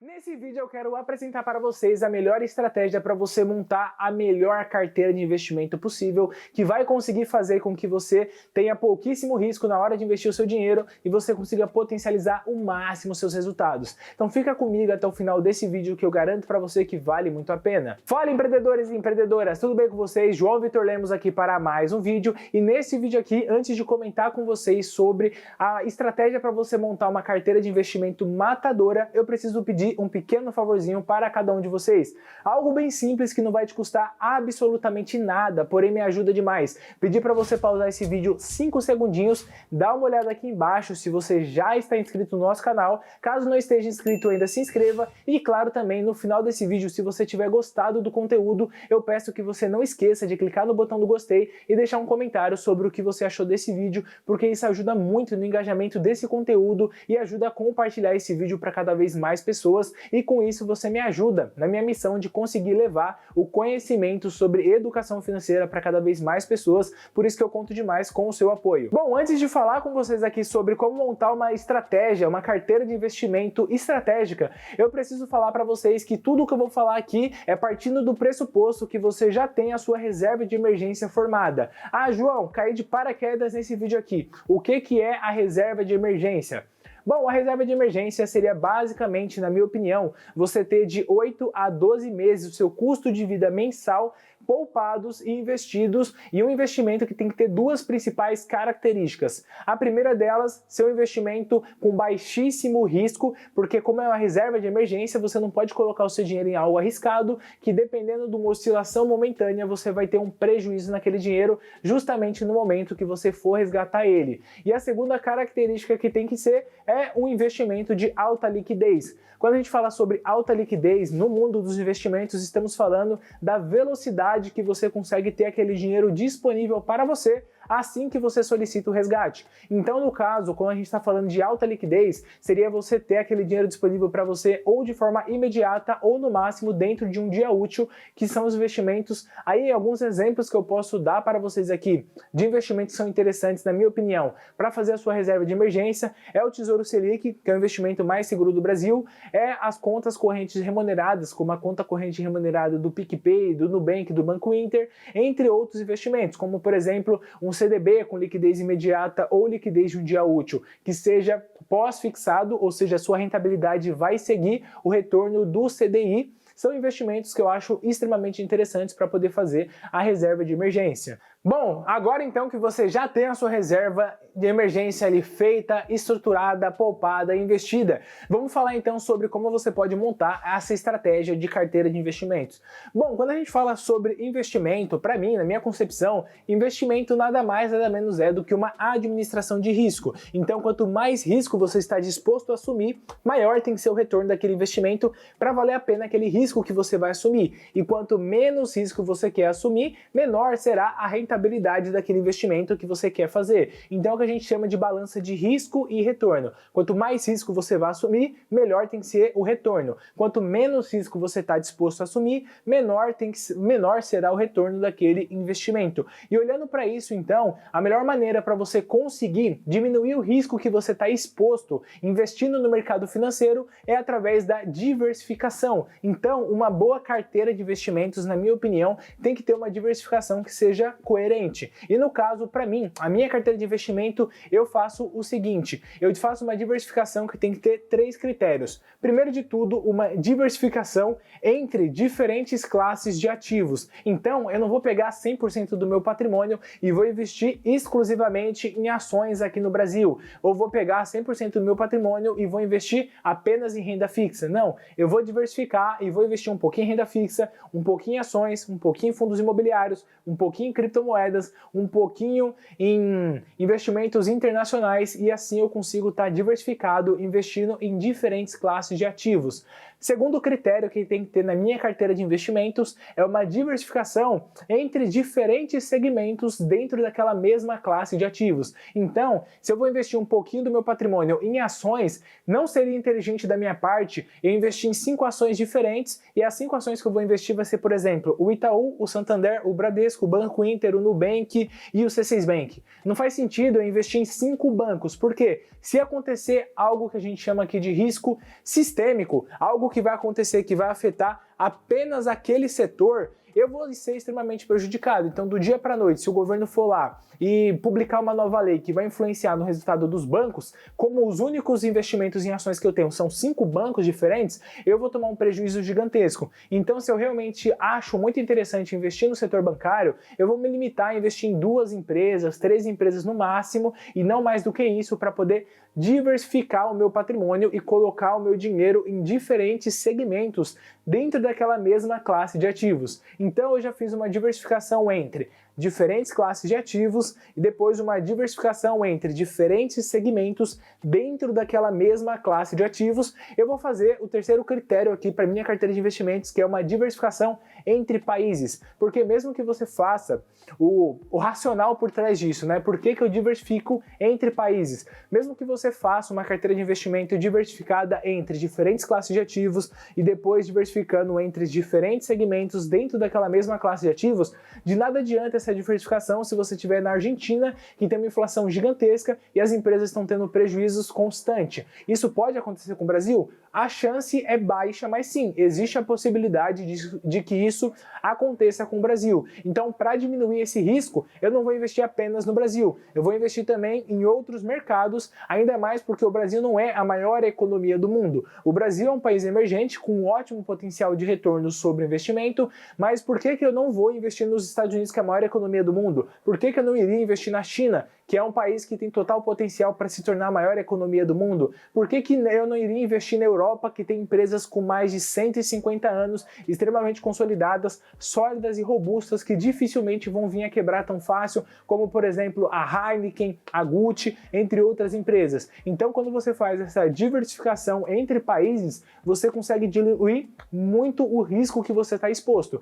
Nesse vídeo eu quero apresentar para vocês a melhor estratégia para você montar a melhor carteira de investimento possível, que vai conseguir fazer com que você tenha pouquíssimo risco na hora de investir o seu dinheiro e você consiga potencializar o máximo os seus resultados. Então fica comigo até o final desse vídeo que eu garanto para você que vale muito a pena. Fala empreendedores e empreendedoras, tudo bem com vocês? João Vitor Lemos aqui para mais um vídeo e nesse vídeo aqui, antes de comentar com vocês sobre a estratégia para você montar uma carteira de investimento matadora, eu preciso pedir um pequeno favorzinho para cada um de vocês. Algo bem simples que não vai te custar absolutamente nada, porém me ajuda demais. Pedir para você pausar esse vídeo 5 segundinhos, dá uma olhada aqui embaixo se você já está inscrito no nosso canal. Caso não esteja inscrito ainda, se inscreva. E claro também, no final desse vídeo, se você tiver gostado do conteúdo, eu peço que você não esqueça de clicar no botão do gostei e deixar um comentário sobre o que você achou desse vídeo, porque isso ajuda muito no engajamento desse conteúdo e ajuda a compartilhar esse vídeo para cada vez mais pessoas. E com isso você me ajuda na minha missão de conseguir levar o conhecimento sobre educação financeira para cada vez mais pessoas, por isso que eu conto demais com o seu apoio. Bom, antes de falar com vocês aqui sobre como montar uma estratégia, uma carteira de investimento estratégica, eu preciso falar para vocês que tudo que eu vou falar aqui é partindo do pressuposto que você já tem a sua reserva de emergência formada. Ah, João, caí de paraquedas nesse vídeo aqui. O que é a reserva de emergência? Bom, a reserva de emergência seria basicamente, na minha opinião, você ter de 8 a 12 meses o seu custo de vida mensal poupados e investidos, e um investimento que tem que ter duas principais características. A primeira delas, ser um investimento com baixíssimo risco, porque como é uma reserva de emergência, você não pode colocar o seu dinheiro em algo arriscado, que dependendo de uma oscilação momentânea, você vai ter um prejuízo naquele dinheiro, justamente no momento que você for resgatar ele. E a segunda característica que tem que ser é um investimento de alta liquidez. Quando a gente fala sobre alta liquidez, no mundo dos investimentos, estamos falando da velocidade que você consegue ter aquele dinheiro disponível para você assim que você solicita o resgate. Então, no caso, quando a gente está falando de alta liquidez, seria você ter aquele dinheiro disponível para você ou de forma imediata ou no máximo dentro de um dia útil, que são os investimentos. Aí, alguns exemplos que eu posso dar para vocês aqui de investimentos que são interessantes, na minha opinião, para fazer a sua reserva de emergência, é o Tesouro Selic, que é o investimento mais seguro do Brasil, é as contas correntes remuneradas, como a conta corrente remunerada do PicPay, do Nubank, do Banco Inter, entre outros investimentos, como, por exemplo, um CDB com liquidez imediata ou liquidez de um dia útil, que seja pós-fixado, ou seja, a sua rentabilidade vai seguir o retorno do CDI, são investimentos que eu acho extremamente interessantes para poder fazer a reserva de emergência. Bom, agora então que você já tem a sua reserva de emergência ali feita, estruturada, poupada, investida, vamos falar então sobre como você pode montar essa estratégia de carteira de investimentos. Bom, quando a gente fala sobre investimento, para mim, na minha concepção, investimento nada mais nada menos é do que uma administração de risco. Então, quanto mais risco você está disposto a assumir, maior tem que ser o retorno daquele investimento para valer a pena aquele risco que você vai assumir. E quanto menos risco você quer assumir, menor será a rentabilidade daquele investimento que você quer fazer. Então é o que a gente chama de balança de risco e retorno. Quanto mais risco você vai assumir, melhor tem que ser o retorno. Quanto menos risco você está disposto a assumir, menor será o retorno daquele investimento. E olhando para isso, então, a melhor maneira para você conseguir diminuir o risco que você está exposto investindo no mercado financeiro é através da diversificação. Então, uma boa carteira de investimentos, na minha opinião, tem que ter uma diversificação que seja coerente. E no caso, para mim, a minha carteira de investimento, eu faço o seguinte, eu faço uma diversificação que tem que ter 3 critérios. Primeiro de tudo, uma diversificação entre diferentes classes de ativos. Então, eu não vou pegar 100% do meu patrimônio e vou investir exclusivamente em ações aqui no Brasil. Ou vou pegar 100% do meu patrimônio e vou investir apenas em renda fixa. Não, eu vou diversificar e vou investir um pouquinho em renda fixa, um pouquinho em ações, um pouquinho em fundos imobiliários, um pouquinho em criptomoedas, um pouquinho em investimentos internacionais e assim eu consigo estar diversificado investindo em diferentes classes de ativos. Segundo critério que tem que ter na minha carteira de investimentos é uma diversificação entre diferentes segmentos dentro daquela mesma classe de ativos. Então, se eu vou investir um pouquinho do meu patrimônio em ações, não seria inteligente da minha parte eu investir em 5 ações diferentes e as 5 ações que eu vou investir vai ser, por exemplo, o Itaú, o Santander, o Bradesco, o Banco Inter, o Nubank e o C6 Bank. Não faz sentido eu investir em 5 bancos, porque se acontecer algo que a gente chama aqui de risco sistêmico, algo que vai acontecer que vai afetar apenas aquele setor, eu vou ser extremamente prejudicado. Então, do dia para a noite, se o governo for lá e publicar uma nova lei que vai influenciar no resultado dos bancos, como os únicos investimentos em ações que eu tenho são 5 bancos diferentes, eu vou tomar um prejuízo gigantesco. Então, se eu realmente acho muito interessante investir no setor bancário, eu vou me limitar a investir em 2 empresas, 3 empresas no máximo, e não mais do que isso, para poder diversificar o meu patrimônio e colocar o meu dinheiro em diferentes segmentos dentro daquela mesma classe de ativos. Então eu já fiz uma diversificação entre diferentes classes de ativos e depois uma diversificação entre diferentes segmentos dentro daquela mesma classe de ativos. Eu vou fazer o terceiro critério aqui para minha carteira de investimentos, que é uma diversificação entre países, porque mesmo que você faça o racional por trás disso, né? Por que eu diversifico entre países? Mesmo que você faça uma carteira de investimento diversificada entre diferentes classes de ativos e depois diversificando entre diferentes segmentos dentro daquela mesma classe de ativos, de nada adianta essa diversificação se você estiver na Argentina, que tem uma inflação gigantesca e as empresas estão tendo prejuízos constantes. Isso pode acontecer com o Brasil? A chance é baixa, mas sim, existe a possibilidade de que isso aconteça com o Brasil. Então, para diminuir esse risco, eu não vou investir apenas no Brasil, eu vou investir também em outros mercados, ainda mais porque o Brasil não é a maior economia do mundo. O Brasil é um país emergente com um ótimo potencial de retorno sobre investimento, mas por que eu não vou investir nos Estados Unidos, que é a maior economia do mundo? Por que eu não iria investir na China, que é um país que tem total potencial para se tornar a maior economia do mundo? Por que eu não iria investir na Europa, que tem empresas com mais de 150 anos, extremamente consolidadas, sólidas e robustas, que dificilmente vão vir a quebrar tão fácil, como por exemplo a Heineken, a Gucci, entre outras empresas? Então, quando você faz essa diversificação entre países, você consegue diluir muito o risco que você está exposto.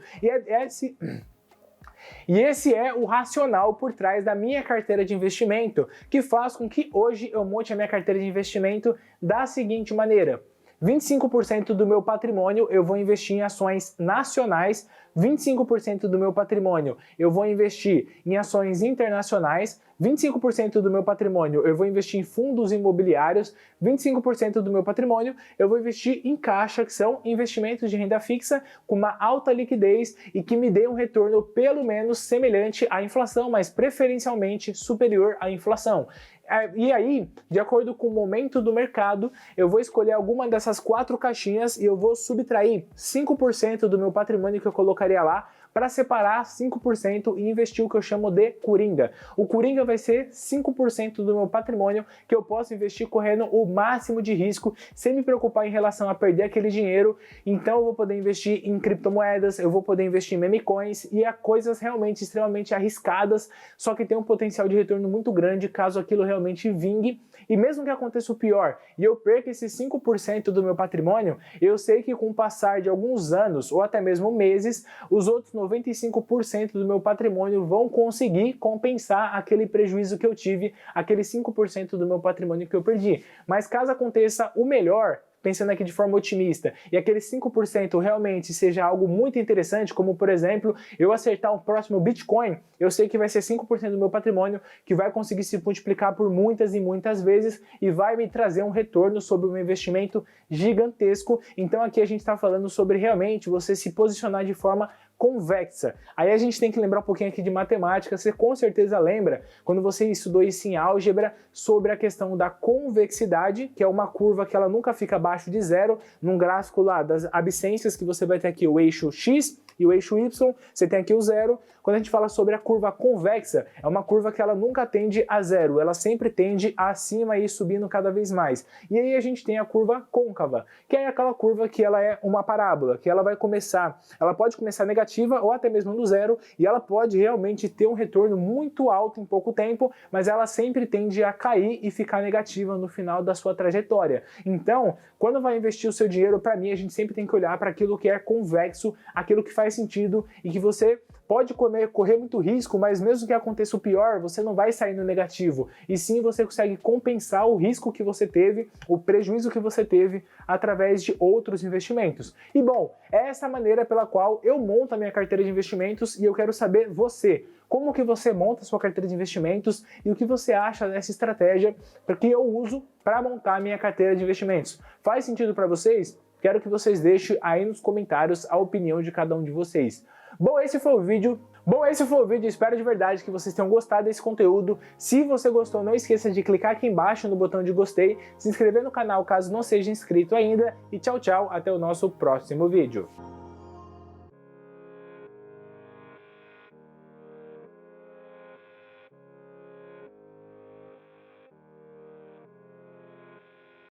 E esse é o racional por trás da minha carteira de investimento, que faz com que hoje eu monte a minha carteira de investimento da seguinte maneira: 25% do meu patrimônio eu vou investir em ações nacionais, 25% do meu patrimônio eu vou investir em ações internacionais, 25% do meu patrimônio eu vou investir em fundos imobiliários, 25% do meu patrimônio eu vou investir em caixa, que são investimentos de renda fixa com uma alta liquidez e que me dê um retorno pelo menos semelhante à inflação, mas preferencialmente superior à inflação. E aí, de acordo com o momento do mercado, eu vou escolher alguma dessas 4 caixinhas e eu vou subtrair 5% do meu patrimônio que eu colocaria lá para separar 5% e investir o que eu chamo de coringa. O coringa vai ser 5% do meu patrimônio que eu posso investir correndo o máximo de risco, sem me preocupar em relação a perder aquele dinheiro. Então eu vou poder investir em criptomoedas, eu vou poder investir em meme coins e a coisas realmente extremamente arriscadas, só que tem um potencial de retorno muito grande caso aquilo realmente vingue. E mesmo que aconteça o pior e eu perca esses 5% do meu patrimônio, eu sei que com o passar de alguns anos ou até mesmo meses, os outros 95% do meu patrimônio vão conseguir compensar aquele prejuízo que eu tive, aquele 5% do meu patrimônio que eu perdi. Mas caso aconteça o melhor, pensando aqui de forma otimista, e aquele 5% realmente seja algo muito interessante, como por exemplo, eu acertar o próximo Bitcoin, eu sei que vai ser 5% do meu patrimônio que vai conseguir se multiplicar por muitas e muitas vezes e vai me trazer um retorno sobre um investimento gigantesco. Então aqui a gente está falando sobre realmente você se posicionar de forma convexa. Aí a gente tem que lembrar um pouquinho aqui de matemática. Você com certeza lembra, quando você estudou isso em álgebra, sobre a questão da convexidade, que é uma curva que ela nunca fica abaixo de zero, num gráfico lá das abscências, que você vai ter aqui o eixo X e o eixo Y, você tem aqui o zero. Quando a gente fala sobre a curva convexa, é uma curva que ela nunca tende a zero, ela sempre tende acima e subindo cada vez mais. E aí a gente tem a curva côncava, que é aquela curva que ela é uma parábola, que ela pode começar negativa ou até mesmo no zero, e ela pode realmente ter um retorno muito alto em pouco tempo, mas ela sempre tende a cair e ficar negativa no final da sua trajetória. Então, quando vai investir o seu dinheiro, para mim, a gente sempre tem que olhar para aquilo que é convexo, aquilo que faz sentido e que você pode correr muito risco, mas mesmo que aconteça o pior, você não vai sair no negativo, e sim você consegue compensar o risco que você teve, o prejuízo que você teve através de outros investimentos. E bom, é essa maneira pela qual eu monto a minha carteira de investimentos e eu quero saber você. Como que você monta a sua carteira de investimentos e o que você acha dessa estratégia que eu uso para montar a minha carteira de investimentos? Faz sentido para vocês? Quero que vocês deixem aí nos comentários a opinião de cada um de vocês. Bom, esse foi o vídeo. Espero de verdade que vocês tenham gostado desse conteúdo. Se você gostou, não esqueça de clicar aqui embaixo no botão de gostei, se inscrever no canal caso não seja inscrito ainda e tchau, tchau, até o nosso próximo vídeo.